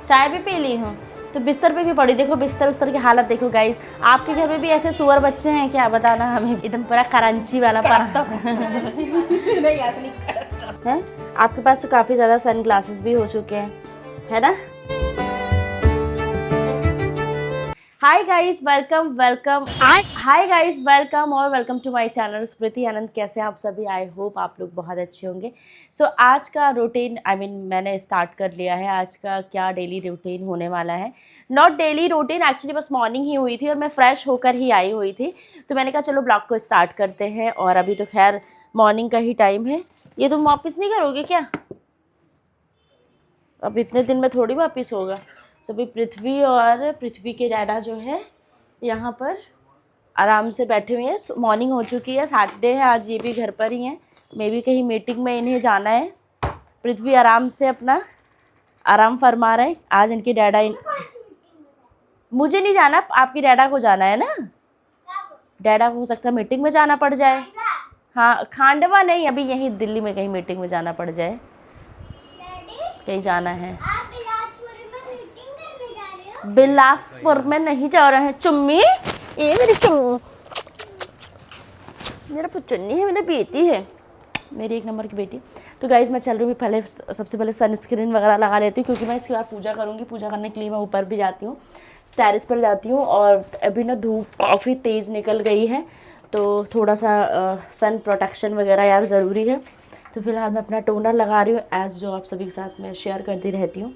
चाय भी पी ली हूँ तो बिस्तर पे भी पड़ी। देखो बिस्तर उस्तर की हालत देखो गाइस। आपके घर में भी ऐसे सुअर बच्चे हैं क्या, बताना हमें। एकदम पूरा करांची वाला पर नहीं है। आपके पास तो काफ़ी ज़्यादा सन ग्लासेस भी हो चुके हैं, है ना। Hi guys, welcome welcome. Hi guys, welcome और वेलकम टू माय चैनल स्मृति आनंद। कैसे हैं आप सभी? आई होप आप लोग बहुत अच्छे होंगे। सो आज का रूटीन मैंने स्टार्ट कर लिया है। आज का क्या डेली रूटीन होने वाला है, नॉट डेली रूटीन एक्चुअली, बस मॉर्निंग ही हुई थी और मैं फ्रेश होकर ही आई हुई थी, तो मैंने कहा चलो ब्लॉग को स्टार्ट करते हैं। और अभी तो खैर मॉर्निंग का ही टाइम है। ये तुम वापस नहीं करोगे क्या? अब इतने दिन में थोड़ी वापस होगा। सो अभी पृथ्वी के डैडा जो है यहाँ पर आराम से बैठे हुए हैं। मॉर्निंग हो चुकी है, सैटरडे है आज, ये भी घर पर ही हैं। मे भी कहीं मीटिंग में इन्हें जाना है। पृथ्वी आराम से अपना आराम फरमा रहे हैं। आज इनके डैडा मुझे नहीं जाना, आपकी डैडा को जाना है ना। डैडा को हो सकता है मीटिंग में जाना पड़ जाए। हाँ, खांडवा नहीं, अभी यहीं दिल्ली में कहीं मीटिंग में जाना पड़ जाए, कहीं जाना है। बिलासपुर में नहीं जा रहे हैं चुम्मी। ये मेरी चुम्मी, मेरा पुचन्नी है, मेरी बेटी है, मेरी एक नंबर की बेटी। तो गाइज़ मैं चल रही हूँ, पहले सबसे पहले सनस्क्रीन वगैरह लगा लेती हूँ, क्योंकि मैं इसके बाद पूजा करूँगी। पूजा करने के लिए मैं ऊपर भी जाती हूँ, टेरेस पर जाती हूँ। और अभी ना धूप काफ़ी तेज़ निकल गई है, तो थोड़ा सा सन प्रोटेक्शन वगैरह यार ज़रूरी है। तो फिलहाल मैं अपना टोनर लगा रही हूँ, एज़ जो आप सभी के साथ मैं शेयर करती रहती हूँ।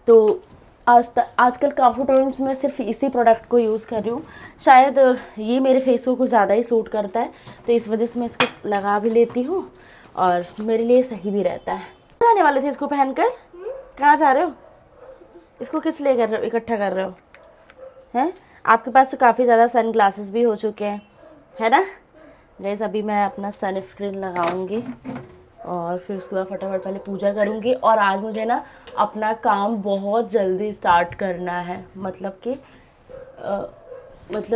तो आजकल काफ़ी टाइम्स मैं सिर्फ इसी प्रोडक्ट को यूज़ कर रही हूँ। शायद ये मेरे फेस को कुछ ज़्यादा ही सूट करता है, तो इस वजह से मैं इसको लगा भी लेती हूँ और मेरे लिए सही भी रहता है। जाने वाले थे इसको पहनकर, कहाँ जा रहे हो? इसको किस लिए कर रहे हो, इकट्ठा कर रहे हो हैं? आपके पास तो काफ़ी ज़्यादा सन ग्लासेस भी हो चुके हैं, है ना गाइस। अभी मैं अपना सनस्क्रीन लगाऊंगी और फिर उसके बाद फटाफट पहले पूजा करूंगी। और आज मुझे ना अपना काम बहुत जल्दी स्टार्ट करना है, मतलब कि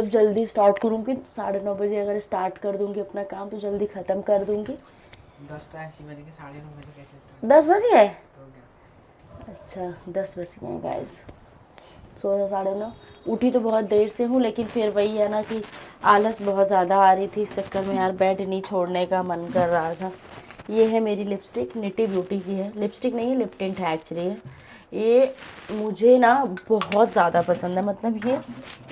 जल्दी स्टार्ट करूंगी। 9:30 बजे अगर स्टार्ट कर दूंगी अपना काम तो जल्दी ख़त्म कर दूंगी। 10 बजे के 9:30 बजे कैसे? 10 बज गए? अच्छा 10 बज गए गाइस। 9:30 उठी तो बहुत देर से हूँ, लेकिन फिर वही है ना कि आलस बहुत ज़्यादा आ रही थी। इस चक्कर में यार बेड नहीं छोड़ने का मन कर रहा था। ये है मेरी लिपस्टिक, निटी ब्यूटी की है। लिपस्टिक नहीं है, लिप टिंट है एक्चुअली। ये मुझे ना बहुत ज़्यादा पसंद है, मतलब ये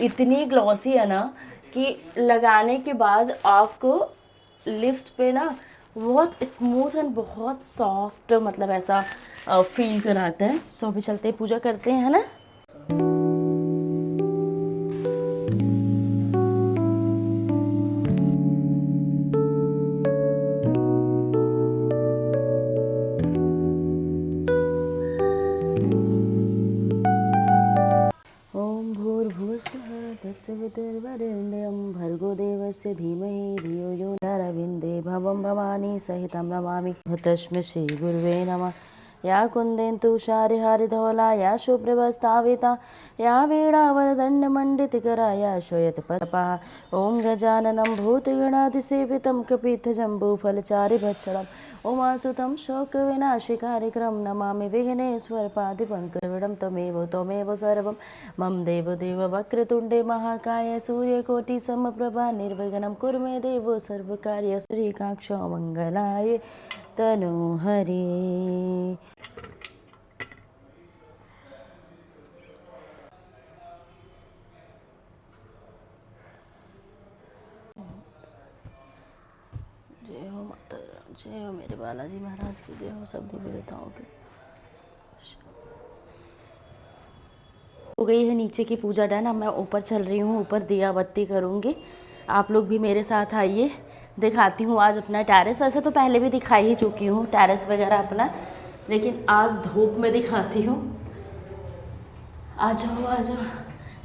इतनी ग्लॉसी है ना कि लगाने के बाद आपको लिप्स पे ना बहुत स्मूथ एंड बहुत सॉफ्ट, मतलब ऐसा फील कराता है। सो अभी चलते हैं, पूजा करते हैं, है ना। ओम भूर्भुवस्सुः तत्सवितुर्वरेण्यं भर्गो देवस्य धीमहि धियो यो न प्रचोदयात्। भवं भवानी सहितं नमामि तस्मै श्री गुरुवे नमः। या कुन्देन्दु शारिहारिधवला या शुभ्रवस्ताविता या वीणावरदण्डमण्डितकरा या श्वेतपत्रपः। ॐ गजाननं भूतगणाधिसेवितं कपित्थजम्बूफलचारिभक्षणम् उमासुतं शोकविनाशकारिक्रं नमामि विघ्नेश्वरपादिपङ्कजं। त्वमेव सर्वं मम देवदेव वक्रतुण्डे महाकाय सूर्यकोटिसमप्रभा निर्विघ्नं कुरु मे देव सर्वकार्य श्रीकाक्षो मङ्गलाय तनोहरे। जय हो माता, जय हो मेरे बालाजी महाराज की, जय हो सब देवी देवताओं की। हो गई है नीचे की पूजा डन। अब मैं ऊपर चल रही हूँ, ऊपर दिया बत्ती करूँगी। आप लोग भी मेरे साथ आइए, दिखाती हूँ आज अपना टेरेस। वैसे तो पहले भी दिखाई ही चुकी हूँ टेरेस वगैरह अपना, लेकिन आज धूप में दिखाती हूँ। आ जाओ आ जाओ।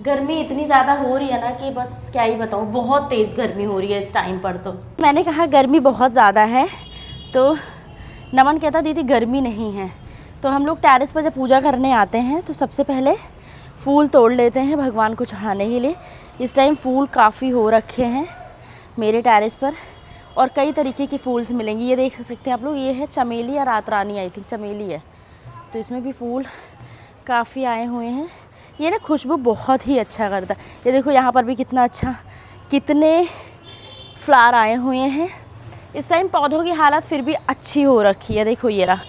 गर्मी इतनी ज़्यादा हो रही है ना कि बस क्या ही बताऊँ, बहुत तेज़ गर्मी हो रही है इस टाइम पर। तो मैंने कहा गर्मी बहुत ज़्यादा है, तो नमन कहता दीदी गर्मी नहीं है। तो हम लोग टेरेस पर जब पूजा करने आते हैं तो सबसे पहले फूल तोड़ लेते हैं भगवान को चढ़ाने के लिए। इस टाइम फूल काफ़ी हो रखे हैं मेरे टेरेस पर, और कई तरीके की फूल्स मिलेंगी। ये देख सकते हैं आप लोग, ये है चमेली या रात रानी, आई थिंक चमेली है। तो इसमें भी फूल काफ़ी आए हुए हैं। ये ना खुशबू बहुत ही अच्छा करता है। ये देखो यहाँ पर भी कितना अच्छा, कितने फ्लावर आए हुए हैं। इस टाइम पौधों की हालत फिर भी अच्छी हो रखी है। देखो ये रहा,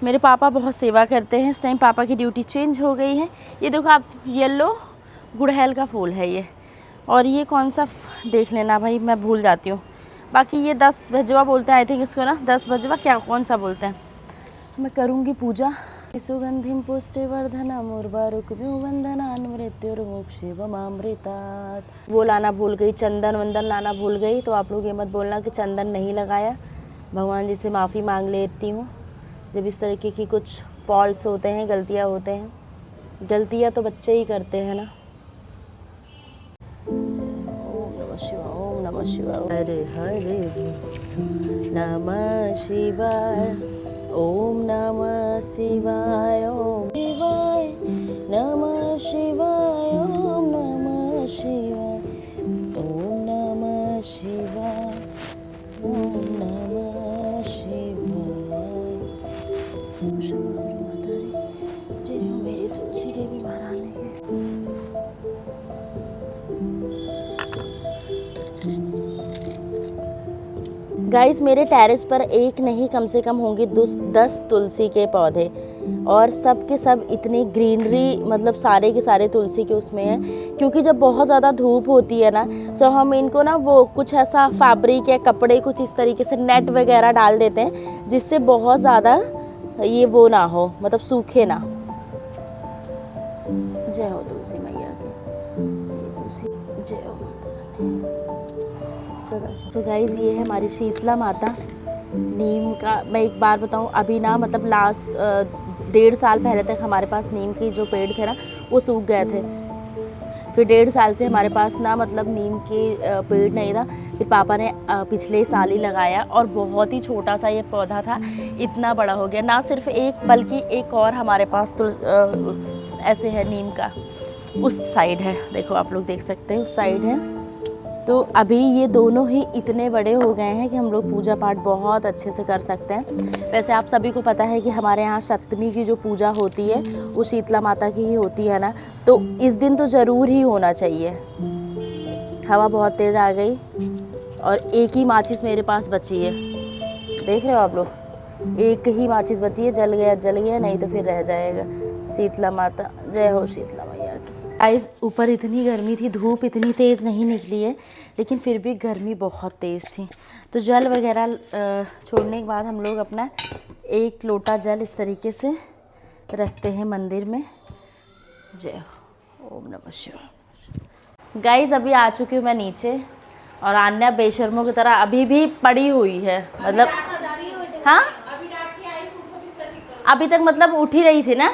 मेरे पापा बहुत सेवा करते हैं। इस टाइम पापा की ड्यूटी चेंज हो गई है। ये देखो आप, येलो गुड़हल का फूल है ये। और ये कौन सा देख लेना भाई, मैं भूल जाती हूँ। बाकी ये 10 भजवा बोलते हैं आई थिंक इसको ना, 10 भजवा क्या कौन सा बोलते हैं। मैं करूँगी पूजा। सुगंधिम पुष्टिवर्धनम उर्वारुकमिवंदनान् मृत्युर्मोक्षेवमामृतात्। वो लाना भूल गई, चंदन वंदन लाना भूल गई। तो आप लोग ये मत बोलना कि चंदन नहीं लगाया। भगवान जी से माफ़ी मांग लेती हूँ जब इस तरीके की कुछ फॉल्ट्स होते हैं, गलतियाँ होते हैं। गलतियाँ तो बच्चे ही करते हैं ना। ओम नमः शिवाय, ओम नमः शिवाय, हरे हरे नमः शिवाय, ओम नमः शिवाय, ओम शिवाय नमः शिवाय, ओम नमः शिवाय, ओम नमः शिवाय, ओम नमः शिवाय। जय हो मेरी तुलसी देवी महारानी के। गाइस मेरे टेरेस पर एक नहीं कम से कम होंगे 10 तुलसी के पौधे, और सब के सब इतनी ग्रीनरी, मतलब सारे के सारे तुलसी के उसमें हैं। क्योंकि जब बहुत ज़्यादा धूप होती है ना, तो हम इनको ना वो कुछ ऐसा फैब्रिक या कपड़े कुछ इस तरीके से नेट वगैरह डाल देते हैं, जिससे बहुत ज़्यादा ये वो ना हो, मतलब सूखे ना। जय हो तुलसी मैया के, तुलसी जय हो माता सदा। तो गाइज़ ये है हमारी शीतला माता। नीम का मैं एक बार बताऊं, अभी ना मतलब लास्ट 1.5 साल पहले तक हमारे पास नीम की जो पेड़ थे ना वो सूख गए थे। फिर 1.5 साल से हमारे पास ना मतलब नीम के पेड़ नहीं था। फिर पापा ने पिछले साल ही लगाया, और बहुत ही छोटा सा ये पौधा था, इतना बड़ा हो गया। ना सिर्फ एक बल्कि एक और हमारे पास तो ऐसे है नीम का, उस साइड है, देखो आप लोग देख सकते हैं उस साइड है। तो अभी ये दोनों ही इतने बड़े हो गए हैं कि हम लोग पूजा पाठ बहुत अच्छे से कर सकते हैं। वैसे आप सभी को पता है कि हमारे यहाँ सप्तमी की जो पूजा होती है वो शीतला माता की ही होती है ना, तो इस दिन तो ज़रूर ही होना चाहिए। हवा बहुत तेज़ आ गई और एक ही माचिस मेरे पास बची है, देख रहे हो आप लोग, एक ही माचिस बची है। जल गया नहीं तो फिर रह जाएगा। शीतला माता जय हो, शीतला मैया की। गाइस ऊपर इतनी गर्मी थी, धूप इतनी तेज़ नहीं निकली है, लेकिन फिर भी गर्मी बहुत तेज़ थी। तो जल वगैरह छोड़ने के बाद हम लोग अपना 1 लोटा जल इस तरीके से रखते हैं मंदिर में। जय हो, ओम नमः शिवाय। गाइस अभी आ चुकी हूँ मैं नीचे, और आन्या बेशर्मों की तरह अभी भी पड़ी हुई है, मतलब हाँ अभी तक मतलब उठ ही रही थी ना।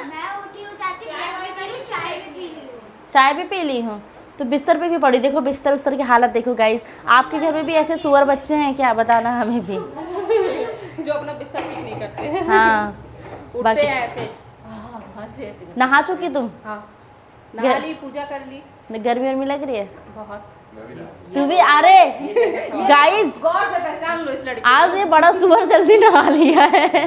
चाय भी पी ली हूँ, तो बिस्तर पे क्यों पड़ी? देखो बिस्तर उस्तर की हालत देखो गाइस। आपके घर में भी ऐसे सुअर बच्चे हैं क्या? बताना हमें भी। जो अपना बिस्तर ठीक नहीं करते हैं। हाँ उठते हैं ऐसे। ऐसे नहा चुकी तुम? हाँ नहा ली, पूजा कर ली। गर्मी वर्मी लग रही है बहुत। तू भी? अरे गाइस गौर से पहचान लो इस लड़की। आज ये बड़ा सुअर जल्दी नहा लिया है,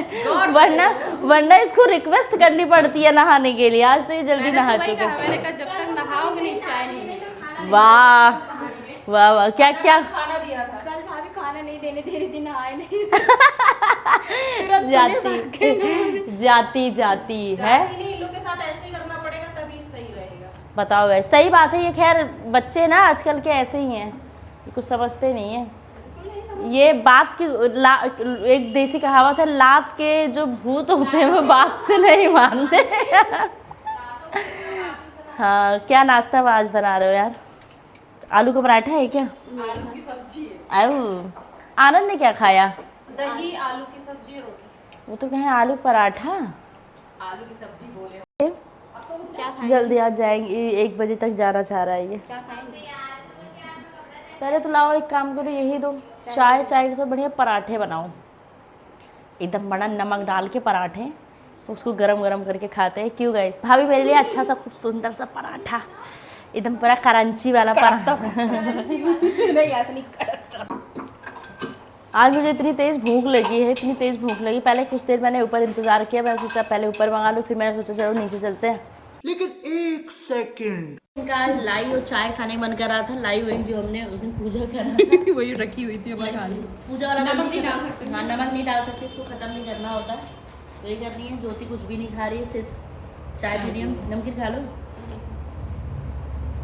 वरना इसको रिक्वेस्ट करनी पड़ती है नहाने के लिए। आज तो ये जल्दी नहा चुकी है। मैंने कहा जब तक नहाओगे नहीं चाय नहीं मिलेगी। वाह वाह वाह, क्या क्या खाना दिया था कल, भाभी खाना नहीं देने दे रही थी, नहाए नहीं। जाती है। नहीं, इन लोग के साथ ऐसे ही करना पड़ेगा तभी सही रहेगा। बताओ भाई, सही बात है ये। खैर बच्चे ना आजकल के ऐसे ही हैं, कुछ समझते नहीं है। ये बात की एक देसी कहावत है, लात के जो भूत होते हैं वो बात से नहीं मानते। हाँ, क्या नाश्ता आज बना रहे हो यार? आलू का पराठा है क्या? आलू की सब्जी है। आनंद ने क्या खाया? दही, आलू की सब्जी, रोटी। वो तो कहें आलू पराठा। आलू की सब्जी बोले। क्या खाएंगे? जल्दी आ जाएंगे, 1 बजे तक जाना चाह रहा है ये। क्या खाएंगे? पहले तो लाओ एक काम करो, यही दो चाय के साथ बढ़िया पराठे बनाओ, एकदम बड़ा नमक डाल के पराठे, उसको गरम गरम करके खाते हैं। क्यों गाइस? भाभी मेरे लिए अच्छा सा खूब सुंदर सा पराठा, एकदम पूरा करंची वाला पराठा। नहीं ऐसा नहीं करता। आज मुझे इतनी तेज़ भूख लगी है, इतनी तेज़ भूख लगी। पहले कुछ देर मैंने ऊपर इंतज़ार किया, मैंने सोचा पहले ऊपर मंगा लूँ, फिर मैंने सोचा चलो नीचे चलते हैं। लेकिन 1 सेकंड इनका आज लाई और चाय खाने मन कर रहा था। लाई वही जो हमने उस दिन पूजा करा था वही रखी हुई थी हमारे खाली। पूजा वाला नमक जल्दी नहीं डाल खत्म- सकते। हाँ नमक नहीं डाल सकते, इसको ख़त्म नहीं करना होता है। वही कर रही है। ज्योति कुछ भी नहीं खा रही है, सिर्फ चाय पी रही है। नमकीन खा लो।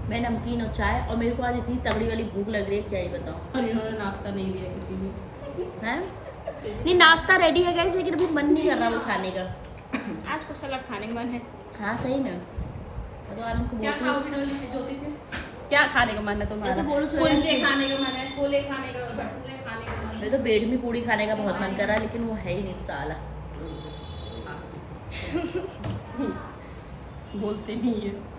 मैं नमकीन और चाय, और मेरे को आज इतनी तगड़ी वाली भूख लग रही है, क्या ही बताऊँ। और इन्होंने नाश्ता नहीं दिया किसी ने। है नहीं, नाश्ता रेडी है गाइस, लेकिन अभी मन नहीं कर रहा वो खाने का। आज कुछ अलग खाने का मन है। हाँ सही में। मैं तो आनंद को क्या बोलती हूँ, खाओगी डोली से ज्योति से? क्या खाने का मन है तुम्हारा? मैं तो बोलूं छोले कुलचे अच्छे। खाने का मन है, छोले खाने का, भटूरे खाने का मन है। मेरे तो बेडमी पूड़ी खाने का बहुत मन कर रहा है, लेकिन वो है ही नहीं साला। बोलते नहीं है।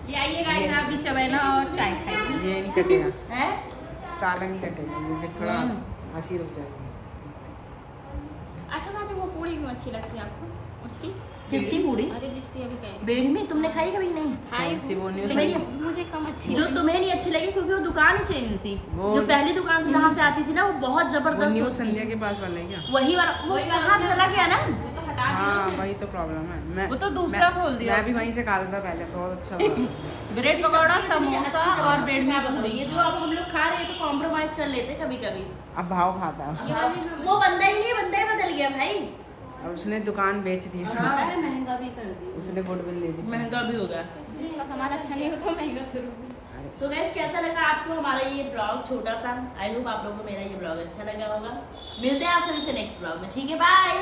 ये आइए गाइस, आप भी चबैना और चाय खाइए। ये नहीं कटेगा, है साला नहीं कटेगा, ये थोड़ा हंसी रुक जाएगी। अच्छा भाभी, वो पूड़ी क्यों अच्छी लगती है आपको? उसकी किसकी पूड़ी? अरे जिसकी अभी कहे बेडमी तुमने खाई कभी? नहीं खाई कौन सी वो नहीं तुम्हें उसमें- नहीं- मुझे कम अच्छी जो लगी। तुम्हें नहीं अच्छी लगी क्योंकि वो दुकान ही चेंज थी। वो- जो पहली दुकान से जहाँ से आती थी ना, वो बहुत वो जबरदस्त न्यू होती संध्या थी। के पास वाला है क्या? वही वाला वो वही वाला कहाँ उसने- चला गया ना। वो तो हटा हाँ दिया। वही तो प्रॉब्लम है। मैं वो तो दूसरा खोल दिया मैं भी उसने। वहीं से खाता था पहले, बहुत अच्छा था। ब्रेड पकौड़ा, समोसा और ब्रेड में में ये जो अब हम लोग खा रहे हैं तो कॉम्प्रोमाइज कर लेते कभी कभी। अब भाव खाता है। वो बंदा ही नहीं, बंदा ही बदल गया भाई। अब उसने दुकान बेच दी, है महंगा भी कर दी, उसने गुडविल ले दी। महंगा भी हो गया। जिसका सामान अच्छा नहीं हो तो महंगा जरूर। सो गाइस, कैसा लगा आपको हमारा ये ब्लॉग छोटा सा? आई होप आप लोगों को मेरा ये ब्लॉग अच्छा लगा होगा। मिलते हैं आप सभी से नेक्स्ट ब्लॉग में, ठीक है? बाय।